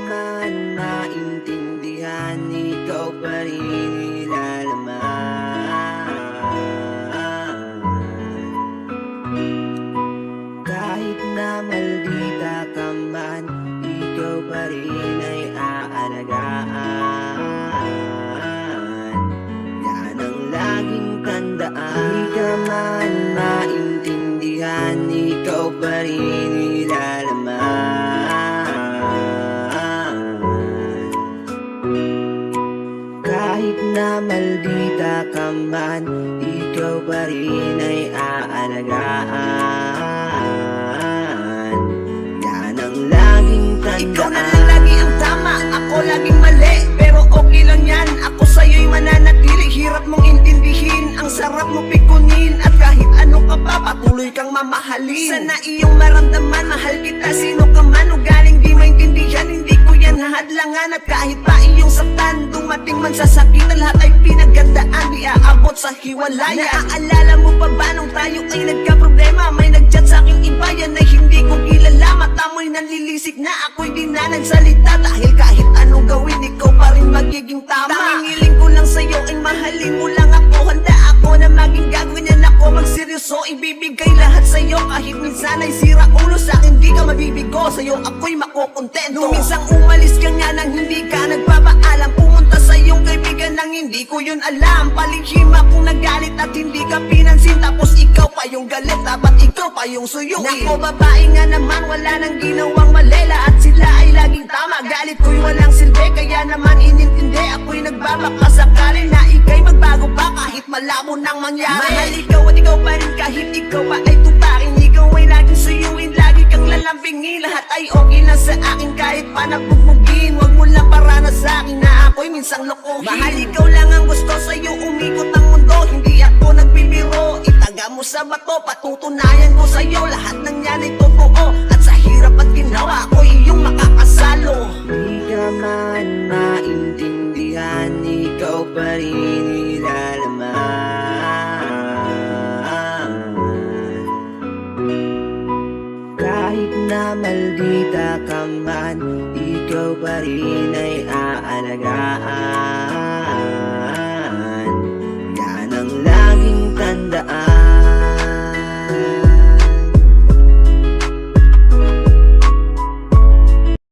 man maintindihan, ikaw pa rin nilalaman. Kahit na maldita ka man, ikaw pa rin ay aalagaan. Yan ang laging tandaan. Di ka man maintindihan, ikaw pa rin nilalaman. Kahit na maldita ka man, ikaw pa rin ay aalagaan. Yan ang laging tandaan. Ikaw na lang lagi ang tama, ako laging mali. Pero okay lang yan, ako sa'yo'y mananatili. Hirap mong intindihin, ang sarap mo pikunin. At kahit ano ka pa, patuloy kang mamahalin. Sana iyong maramdaman, mahal kita sino ka man. Ugaling di maintindihan, hindi ko yan hahadlangan. At kahit pa iyong saktan, dumating man sa sakit, lahat ay pinagandaan, di aabot sa hiwalayan. Naaalala mo pa ba nung tayo ay nagka-problema? May nag-chat sa aking iba, yan ay hindi ko kilala. Mata mo'y nanlilisik na, ako'y di na nagsalita. Dahil kahit anong gawin, ikaw pa rin magiging tama. Tangingiling ko lang sa'yo ay mahalin mo lang ako. Handa ako na maging gagawin ako magseryoso, ibibigay lahat sa'yo. Kahit minsan ay sira ulo sa'kin, di ka mabibigo. Sa'yo ako'y makukontento. Nung minsang umalis ka nga nang hindi ka nagpapaalam, pumunta sa iyong kaibigan nang hindi ko yun alam. Palihim akong nagalit at hindi ka pinansin. Tapos ikaw pa yung galit, dapat ikaw pa yung suyuin. Nako babae nga naman, wala nang ginawang malela. At sila ay laging tama, galit ko'y walang silbi. Kaya naman inintindi, ako'y nagbabaka sakali na ika'y magbago pa kahit malabo nang mangyari. Mahal ikaw at ikaw pa rin kahit ikaw pa ay tupakin. Ikaw ay laging suyuin, lagi kang lalambingin. Lahat ay okay lang sa akin kahit pa nagbubugin. Huwag mo lang parana sa akin na ako'y minsang lokohin. Mahal ikaw lang ang gusto, sa'yo umikot ang mundo. Hindi ako nagbibiro, itaga mo sa bato. Patutunayan ko sa'yo, lahat ng yan ay totoo. At sa hirap at ginawa ko iyong makakasalo. Di ka man maintindihan, ikaw pa rin nilalaman. Kahit na maldita ka man, ikaw pa rin ay aalagaan. Yan ang laging tandaan.